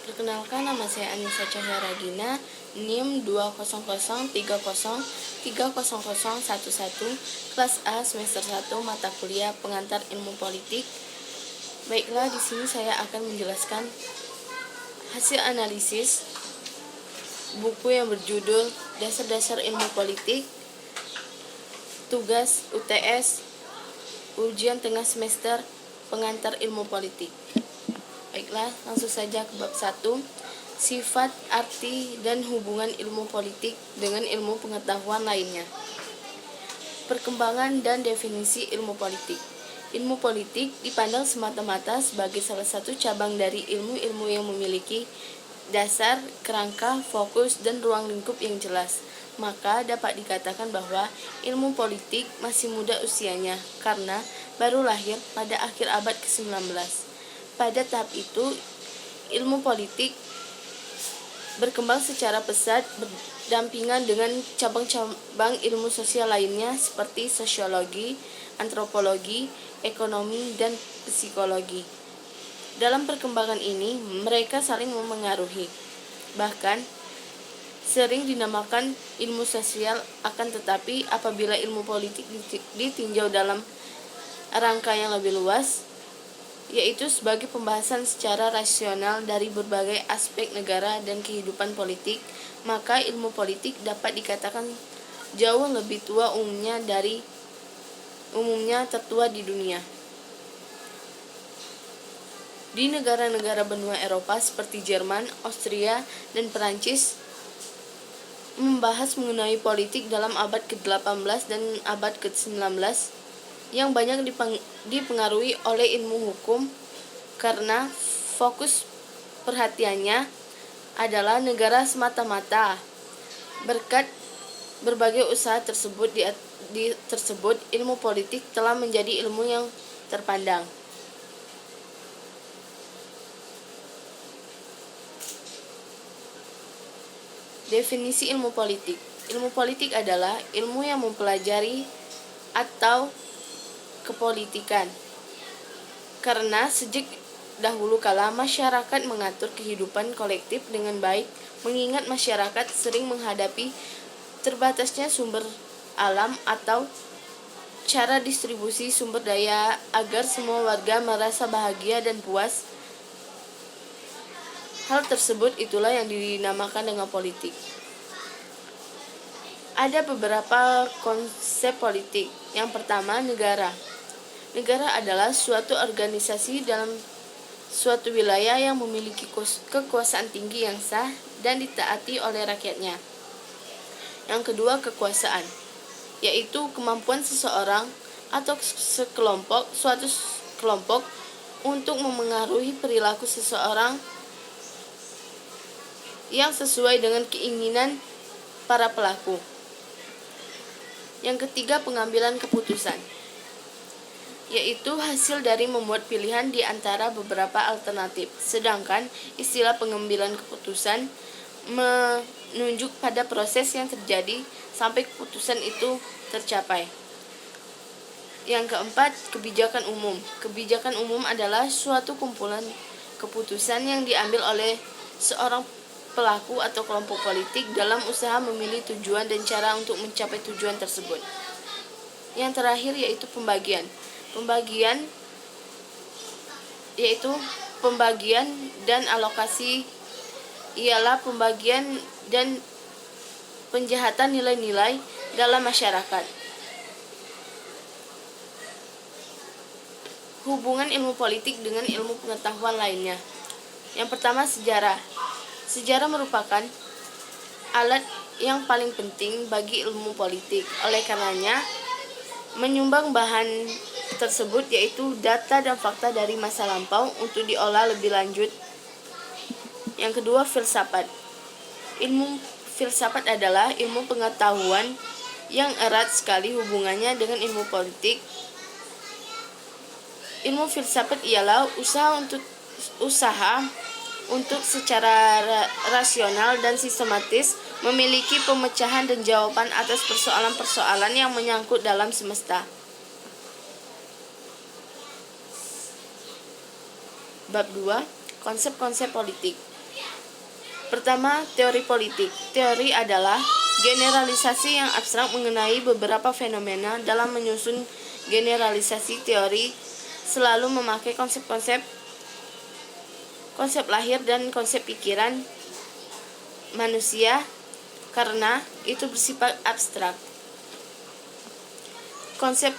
Perkenalkan, nama saya Anissa Cahya Ragina, NIM 20030300011, kelas A semester 1, mata kuliah pengantar ilmu politik. Baiklah, di sini saya akan menjelaskan hasil analisis buku yang berjudul Dasar-Dasar Ilmu Politik, tugas UTS, ujian tengah semester pengantar ilmu politik. Baiklah, langsung saja ke bab 1. Sifat, arti, dan hubungan ilmu politik dengan ilmu pengetahuan lainnya. Perkembangan dan definisi ilmu politik. Ilmu politik dipandang semata-mata sebagai salah satu cabang dari ilmu-ilmu yang memiliki dasar, kerangka, fokus, dan ruang lingkup yang jelas. Maka dapat dikatakan bahwa ilmu politik masih muda usianya karena baru lahir pada akhir abad ke-19. Pada tahap itu, ilmu politik berkembang secara pesat berdampingan dengan cabang-cabang ilmu sosial lainnya seperti sosiologi, antropologi, ekonomi, dan psikologi. Dalam perkembangan ini, mereka saling memengaruhi. Bahkan, sering dinamakan ilmu sosial, akan tetapi apabila ilmu politik ditinjau dalam rangka yang lebih luas, yaitu sebagai pembahasan secara rasional dari berbagai aspek negara dan kehidupan politik, maka ilmu politik dapat dikatakan jauh lebih tua umumnya tertua di dunia. Di negara-negara benua Eropa seperti Jerman, Austria, dan Perancis membahas mengenai politik dalam abad ke-18 dan abad ke-19 yang banyak dipengaruhi oleh ilmu hukum karena fokus perhatiannya adalah negara semata-mata. Berkat berbagai usaha tersebut ilmu politik telah menjadi ilmu yang terpandang. Definisi ilmu politik. Ilmu politik adalah ilmu yang mempelajari atau kepolitikan. Karena sejak dahulu kala masyarakat mengatur kehidupan kolektif dengan baik, mengingat masyarakat sering menghadapi terbatasnya sumber alam atau cara distribusi sumber daya agar semua warga merasa bahagia dan puas. Hal tersebut itulah yang dinamakan dengan politik. Ada beberapa konsep politik. Yang pertama, negara. Negara adalah suatu organisasi dalam suatu wilayah yang memiliki kekuasaan tinggi yang sah dan ditaati oleh rakyatnya. Yang kedua, kekuasaan, yaitu kemampuan seseorang atau suatu kelompok untuk memengaruhi perilaku seseorang yang sesuai dengan keinginan para pelaku. Yang ketiga, pengambilan keputusan, yaitu hasil dari membuat pilihan di antara beberapa alternatif. Sedangkan istilah pengambilan keputusan menunjuk pada proses yang terjadi sampai keputusan itu tercapai. Yang keempat, kebijakan umum. Kebijakan umum adalah suatu kumpulan keputusan yang diambil oleh seorang pelaku atau kelompok politik dalam usaha memilih tujuan dan cara untuk mencapai tujuan tersebut. Yang terakhir yaitu pembagian. Pembagian dan alokasi ialah pembagian dan penjahatan nilai-nilai dalam masyarakat. Hubungan ilmu politik dengan ilmu pengetahuan lainnya. Yang pertama, sejarah. Sejarah merupakan alat yang paling penting bagi ilmu politik. Oleh karenanya, menyumbang bahan tersebut yaitu data dan fakta dari masa lampau untuk diolah lebih lanjut. Yang kedua, filsafat. Ilmu filsafat adalah ilmu pengetahuan yang erat sekali hubungannya dengan ilmu politik. Ilmu filsafat ialah usaha untuk secara rasional dan sistematis memiliki pemecahan dan jawaban atas persoalan-persoalan yang menyangkut dalam semesta. Bab 2. Konsep-konsep politik. Pertama, teori politik. Teori adalah generalisasi yang abstrak mengenai beberapa fenomena. Dalam menyusun generalisasi teori selalu memakai konsep lahir dan konsep pikiran manusia karena itu bersifat abstrak. Konsep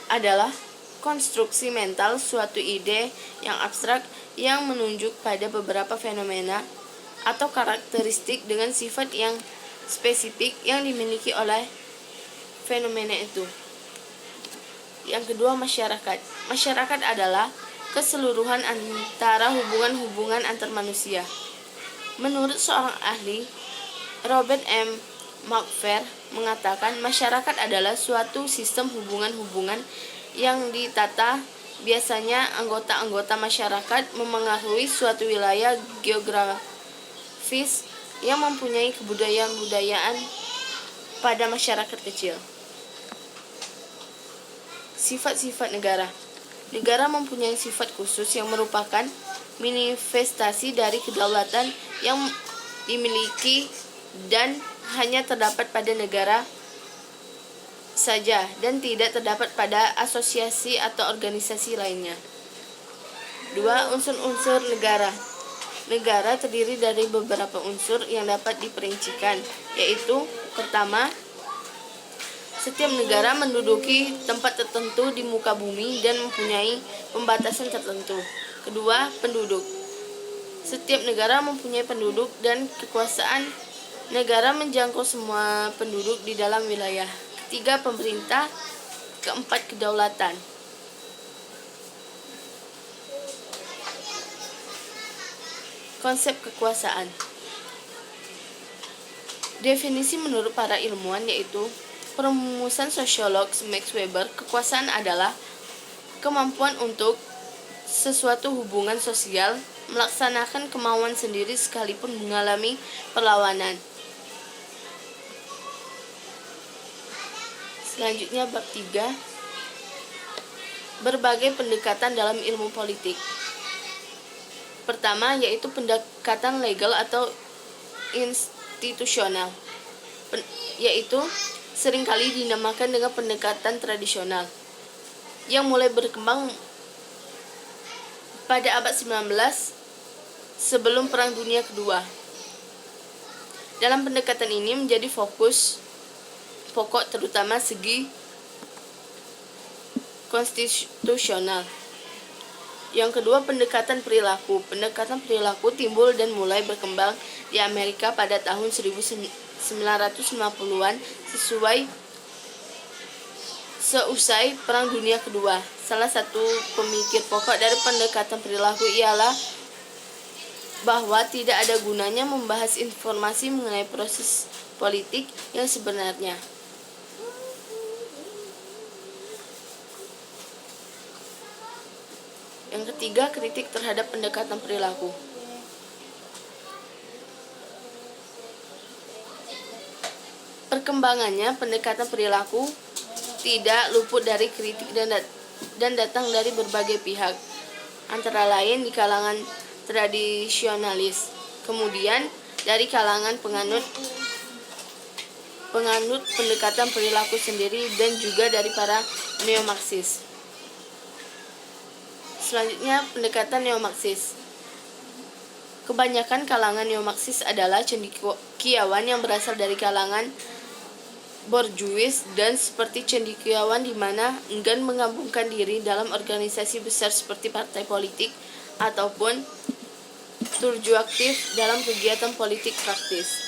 adalah konstruksi mental suatu ide yang abstrak yang menunjuk pada beberapa fenomena atau karakteristik dengan sifat yang spesifik yang dimiliki oleh fenomena itu. Yang kedua, masyarakat. Masyarakat adalah keseluruhan antara hubungan-hubungan antar manusia. Menurut seorang ahli, Robert M. McFerr mengatakan masyarakat adalah suatu sistem hubungan-hubungan yang ditata. Biasanya anggota-anggota masyarakat memengaruhi suatu wilayah geografis yang mempunyai kebudayaan-budayaan pada masyarakat kecil. Sifat-sifat negara. Negara mempunyai sifat khusus yang merupakan manifestasi dari kedaulatan yang dimiliki dan hanya terdapat pada negara saja dan tidak terdapat pada asosiasi atau organisasi lainnya. 2. Unsur-unsur negara. Negara terdiri dari beberapa unsur yang dapat diperincikan, yaitu pertama, setiap negara menduduki tempat tertentu di muka bumi dan mempunyai pembatasan tertentu. Kedua, penduduk. Setiap negara mempunyai penduduk dan kekuasaan negara menjangkau semua penduduk di dalam wilayah. Ketiga, pemerintah. Keempat, kedaulatan. Konsep kekuasaan. Definisi menurut para ilmuwan yaitu perumusan sosiolog Max Weber, kekuasaan adalah kemampuan untuk sesuatu hubungan sosial melaksanakan kemauan sendiri sekalipun mengalami perlawanan. Selanjutnya bab 3. Berbagai pendekatan dalam ilmu politik. Pertama, yaitu pendekatan legal atau institusional, yaitu seringkali dinamakan dengan pendekatan tradisional, yang mulai berkembang pada abad 19 sebelum Perang Dunia Kedua. Dalam pendekatan ini menjadi fokus pokok terutama segi konstitusional. Yang kedua, pendekatan perilaku. Pendekatan perilaku timbul dan mulai berkembang di Amerika pada tahun 1950-an seusai Perang Dunia Kedua. Salah satu pemikir pokok dari pendekatan perilaku ialah bahwa tidak ada gunanya membahas informasi mengenai proses politik yang sebenarnya. Yang ketiga, kritik terhadap pendekatan perilaku. Perkembangannya, pendekatan perilaku tidak luput dari kritik dan datang dari berbagai pihak, antara lain di kalangan tradisionalis, kemudian dari kalangan penganut pendekatan perilaku sendiri, dan juga dari para neo-Marxis. Selanjutnya, pendekatan neo-Marxis. Kebanyakan kalangan neo-Marxis adalah cendekiawan yang berasal dari kalangan borjuis dan seperti cendekiawan di mana enggan menggabungkan diri dalam organisasi besar seperti partai politik ataupun terjun dalam kegiatan politik praktis.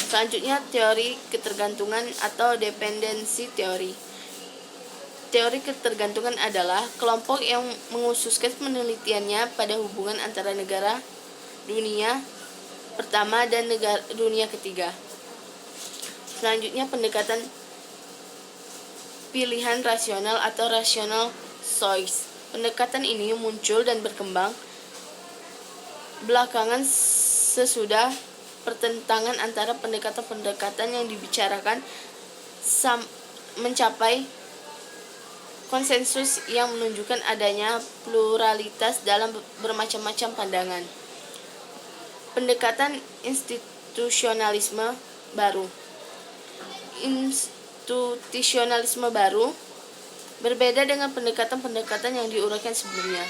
Selanjutnya, teori ketergantungan atau dependensi teori. Teori ketergantungan adalah kelompok yang mengkhususkan penelitiannya pada hubungan antara negara dunia pertama dan negara dunia ketiga. Selanjutnya, pendekatan pilihan rasional atau rational choice. Pendekatan ini muncul dan berkembang belakangan sesudah pertentangan antara pendekatan-pendekatan yang dibicarakan mencapai konsensus yang menunjukkan adanya pluralitas dalam bermacam-macam pandangan. Pendekatan institusionalisme baru. Institusionalisme baru berbeda dengan pendekatan-pendekatan yang diuraikan sebelumnya,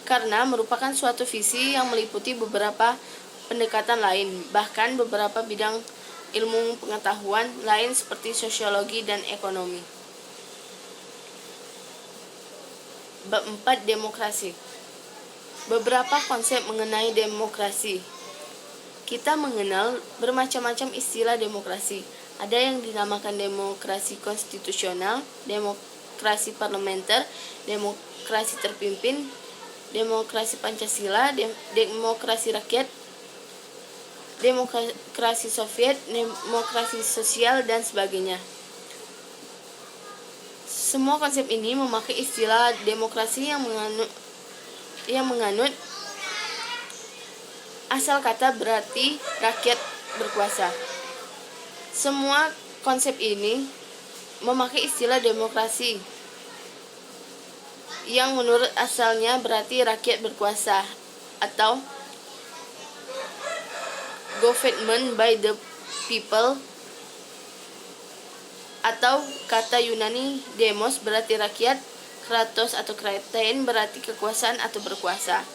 karena merupakan suatu visi yang meliputi beberapa pendekatan lain, bahkan beberapa bidang ilmu pengetahuan lain seperti sosiologi dan ekonomi. Bab 4. Demokrasi. Beberapa konsep mengenai demokrasi. Kita mengenal bermacam-macam istilah demokrasi. Ada yang dinamakan demokrasi konstitusional, demokrasi parlementer, demokrasi terpimpin, demokrasi Pancasila, demokrasi rakyat, demokrasi Soviet, demokrasi sosial, dan sebagainya. Semua konsep ini memakai istilah demokrasi yang menganut asal kata berarti rakyat berkuasa. Semua konsep ini memakai istilah demokrasi yang menurut asalnya berarti rakyat berkuasa atau government by the people, atau kata Yunani demos berarti rakyat, kratos atau kratein berarti kekuasaan atau berkuasa.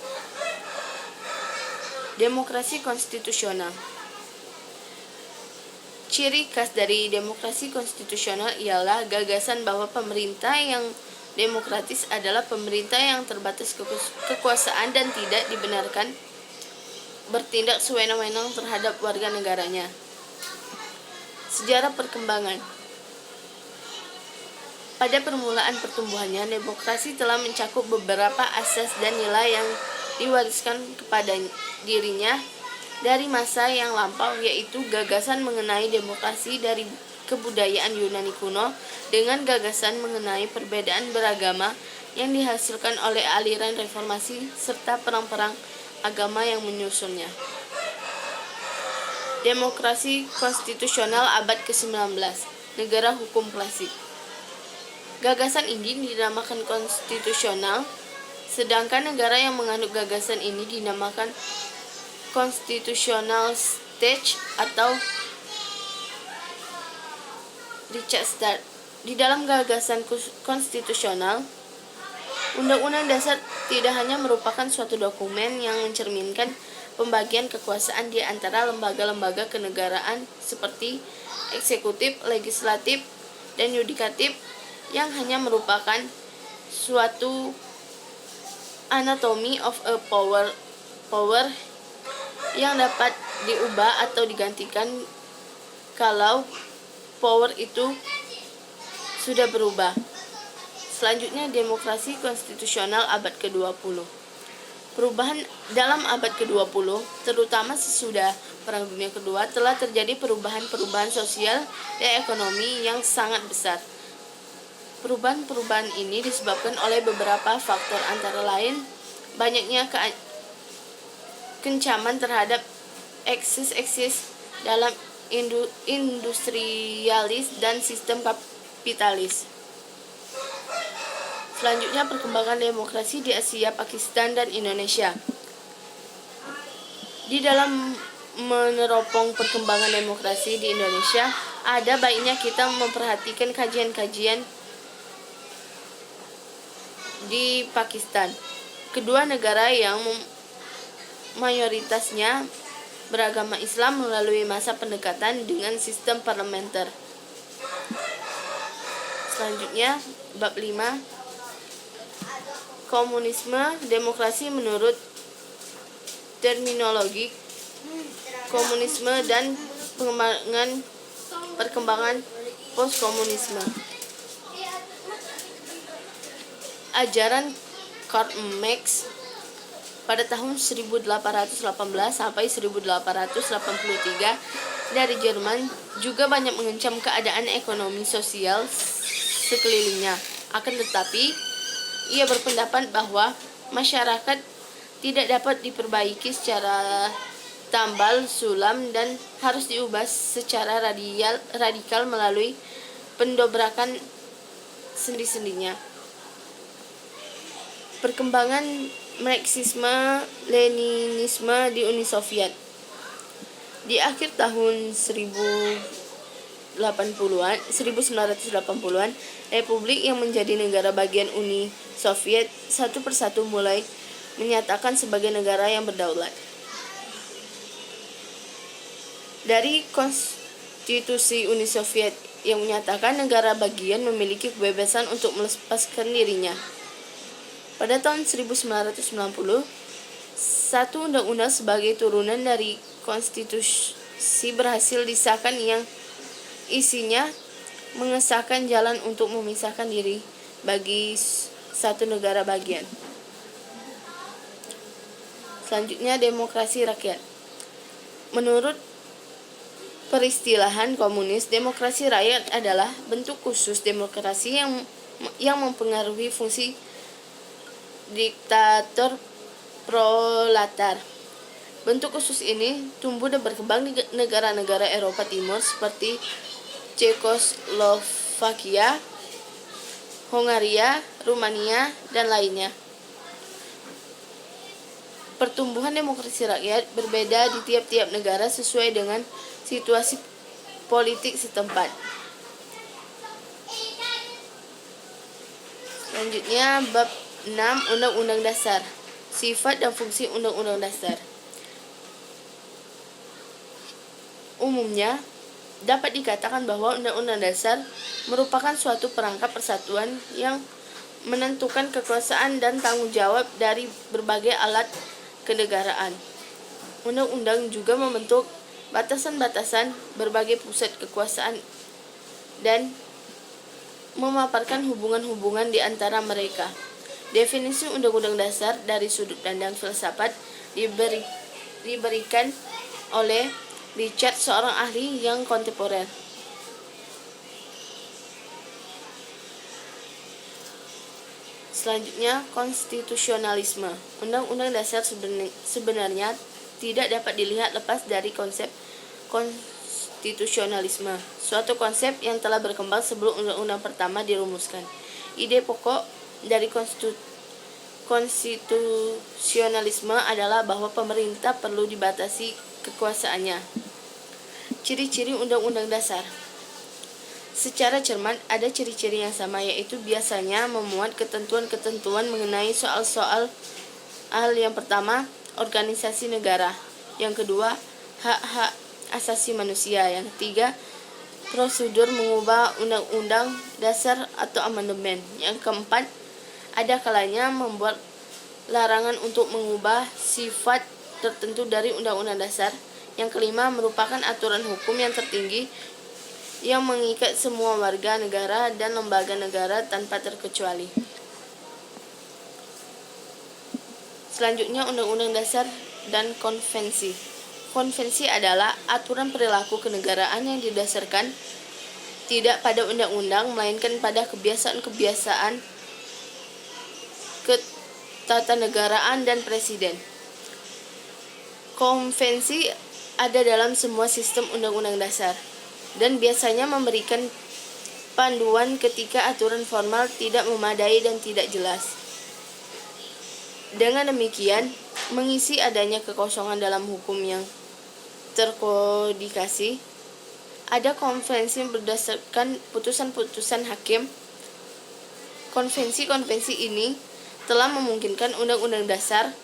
Demokrasi konstitusional. Ciri khas dari demokrasi konstitusional ialah gagasan bahwa pemerintah yang demokratis adalah pemerintah yang terbatas kekuasaan dan tidak dibenarkan bertindak sewenang-wenang terhadap warga negaranya. Sejarah perkembangan. Pada permulaan pertumbuhannya, demokrasi telah mencakup beberapa asas dan nilai yang diwariskan kepada dirinya dari masa yang lampau, yaitu gagasan mengenai demokrasi dari kebudayaan Yunani kuno dengan gagasan mengenai perbedaan beragama yang dihasilkan oleh aliran reformasi serta perang-perang agama yang menyusunnya. Demokrasi konstitusional abad ke-19, negara hukum klasik. Gagasan ini dinamakan konstitusional, sedangkan negara yang menganut gagasan ini dinamakan constitutional state atau Rechtsstaat. Di dalam gagasan konstitusional, Undang-Undang Dasar tidak hanya merupakan suatu dokumen yang mencerminkan pembagian kekuasaan di antara lembaga-lembaga kenegaraan seperti eksekutif, legislatif, dan yudikatif, yang hanya merupakan suatu anatomy of a power yang dapat diubah atau digantikan kalau power itu sudah berubah. Selanjutnya, demokrasi konstitusional abad ke-20. Perubahan dalam abad ke-20, terutama sesudah Perang Dunia Kedua, telah terjadi perubahan-perubahan sosial dan ekonomi yang sangat besar. Perubahan-perubahan ini disebabkan oleh beberapa faktor, antara lain banyaknya kencaman terhadap eksis dalam industrialis dan sistem kapitalis. Selanjutnya, perkembangan demokrasi di Asia, Pakistan, dan Indonesia. Di dalam meneropong perkembangan demokrasi di Indonesia, ada baiknya kita memperhatikan kajian-kajian di Pakistan, kedua negara yang mayoritasnya beragama Islam melalui masa pendekatan dengan sistem parlementer. Selanjutnya, bab 5, komunisme, demokrasi menurut terminologi komunisme dan perkembangan postkomunisme. Ajaran Karl Marx pada tahun 1818 sampai 1883 dari Jerman juga banyak mengancam keadaan ekonomi sosial sekelilingnya. Akan tetapi, ia berpendapat bahwa masyarakat tidak dapat diperbaiki secara tambal sulam dan harus diubah secara radikal melalui pendobrakan sendi-sendinya. Perkembangan Marxisme-Leninisme di Uni Soviet. Di akhir tahun 1980-an, republik yang menjadi negara bagian Uni Soviet satu persatu mulai menyatakan sebagai negara yang berdaulat. Dari konstitusi Uni Soviet yang menyatakan negara bagian memiliki kebebasan untuk melepaskan dirinya. Pada tahun 1990, satu undang-undang sebagai turunan dari konstitusi berhasil disahkan yang isinya mengesahkan jalan untuk memisahkan diri bagi satu negara bagian. Selanjutnya, demokrasi rakyat. Menurut peristilahan komunis, demokrasi rakyat adalah bentuk khusus demokrasi yang mempengaruhi fungsi diktator proletar. Bentuk khusus ini tumbuh dan berkembang di negara-negara Eropa Timur seperti Cekoslovakia, Hongaria, Rumania, dan lainnya. Pertumbuhan demokrasi rakyat berbeda di tiap-tiap negara sesuai dengan situasi politik setempat. Selanjutnya, bab 6 Undang-Undang Dasar. Sifat dan fungsi Undang-Undang Dasar. Umumnya, dapat dikatakan bahwa Undang-Undang Dasar merupakan suatu perangkat persatuan yang menentukan kekuasaan dan tanggung jawab dari berbagai alat kenegaraan. Undang-undang juga membentuk batasan-batasan berbagai pusat kekuasaan dan memaparkan hubungan-hubungan di antara mereka. Definisi Undang-Undang Dasar dari sudut pandang filsafat diberikan oleh Richard, seorang ahli yang kontemporer. Selanjutnya, konstitusionalisme. Undang-Undang Dasar sebenarnya tidak dapat dilihat lepas dari konsep konstitusionalisme, suatu konsep yang telah berkembang sebelum Undang-Undang pertama dirumuskan. Ide pokok dari konstitusionalisme adalah bahwa pemerintah perlu dibatasi kekuasaannya. Ciri-ciri Undang-Undang Dasar. Secara cermat, ada ciri-ciri yang sama, yaitu biasanya memuat ketentuan-ketentuan mengenai soal-soal yang pertama, organisasi negara. Yang kedua, hak-hak asasi manusia. Yang ketiga, prosedur mengubah undang-undang dasar atau amandemen. Yang keempat, ada kalanya membuat larangan untuk mengubah sifat tertentu dari undang-undang dasar. Yang kelima, merupakan aturan hukum yang tertinggi yang mengikat semua warga negara dan lembaga negara tanpa terkecuali. Selanjutnya, Undang-Undang Dasar dan Konvensi. Konvensi adalah aturan perilaku kenegaraan yang didasarkan tidak pada undang-undang, melainkan pada kebiasaan-kebiasaan ketatanegaraan dan presiden. Konvensi ada dalam semua sistem undang-undang dasar dan biasanya memberikan panduan ketika aturan formal tidak memadai dan tidak jelas. Dengan demikian, mengisi adanya kekosongan dalam hukum yang terkodikasi, ada konvensi berdasarkan putusan-putusan hakim. Konvensi-konvensi ini telah memungkinkan undang-undang dasar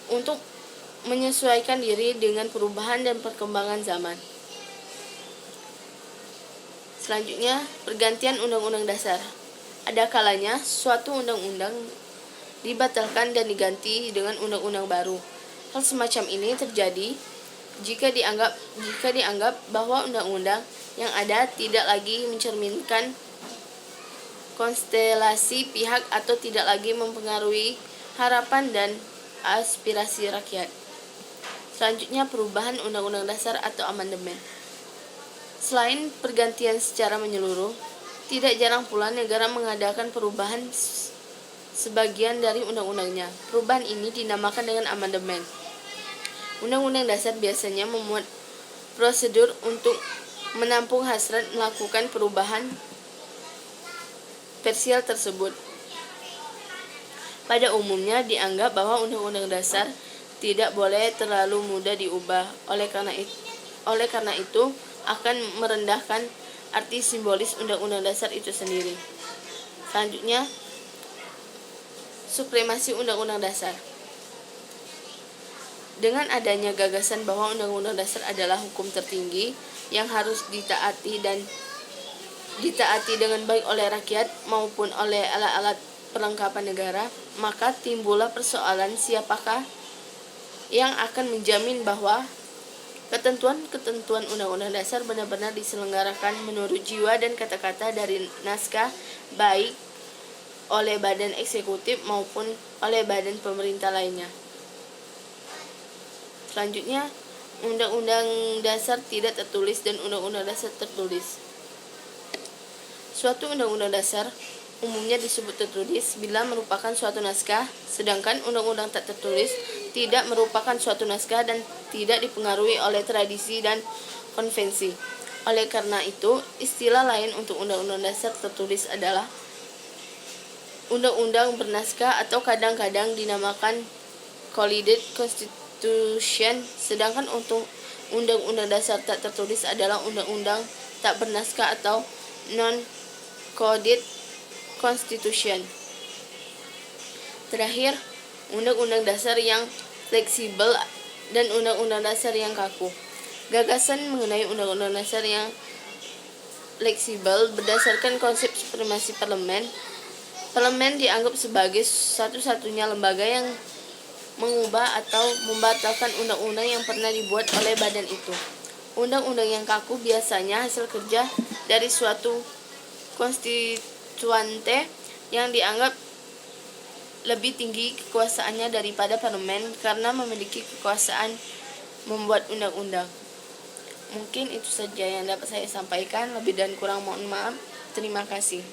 untuk menyesuaikan diri dengan perubahan dan perkembangan zaman. Selanjutnya, pergantian undang-undang dasar. Ada kalanya suatu undang-undang dibatalkan dan diganti dengan undang-undang baru. Hal semacam ini terjadi jika dianggap bahwa undang-undang yang ada tidak lagi mencerminkan konstelasi pihak atau tidak lagi mempengaruhi harapan dan aspirasi rakyat. Selanjutnya, perubahan undang-undang dasar atau amandemen. Selain pergantian secara menyeluruh, tidak jarang pula negara mengadakan perubahan sebagian dari undang-undangnya. Perubahan ini dinamakan dengan amandemen. Undang-undang dasar biasanya memuat prosedur untuk menampung hasrat melakukan perubahan parsial tersebut. Pada umumnya dianggap bahwa Undang-Undang Dasar tidak boleh terlalu mudah diubah. Oleh karena itu akan merendahkan arti simbolis Undang-Undang Dasar itu sendiri. Selanjutnya, supremasi Undang-Undang Dasar. Dengan adanya gagasan bahwa Undang-Undang Dasar adalah hukum tertinggi yang harus ditaati dengan baik oleh rakyat maupun oleh alat-alat perlengkapan negara, maka timbullah persoalan siapakah yang akan menjamin bahwa ketentuan-ketentuan Undang-Undang Dasar benar-benar diselenggarakan menurut jiwa dan kata-kata dari naskah, baik oleh badan eksekutif maupun oleh badan pemerintah lainnya. Selanjutnya, Undang-Undang Dasar tidak tertulis dan Undang-Undang Dasar tertulis. Suatu Undang-Undang Dasar umumnya disebut tertulis bila merupakan suatu naskah, sedangkan undang-undang tak tertulis tidak merupakan suatu naskah dan tidak dipengaruhi oleh tradisi dan konvensi. Oleh karena itu, istilah lain untuk Undang-Undang Dasar tertulis adalah undang-undang bernaskah atau kadang-kadang dinamakan Collided Constitution, sedangkan untuk Undang-Undang Dasar tak tertulis adalah undang-undang tak bernaskah atau Non-Coded Constitution. Terakhir, Undang-Undang Dasar yang fleksibel dan Undang-Undang Dasar yang kaku. Gagasan mengenai Undang-Undang Dasar yang fleksibel berdasarkan konsep supremasi parlemen. Parlemen dianggap sebagai satu-satunya lembaga yang mengubah atau membatalkan undang-undang yang pernah dibuat oleh badan itu. Undang-undang yang kaku biasanya hasil kerja dari suatu konstituante yang dianggap lebih tinggi kekuasaannya daripada parlemen karena memiliki kekuasaan membuat undang-undang. Mungkin itu saja yang dapat saya sampaikan, lebih dan kurang mohon maaf. Terima kasih.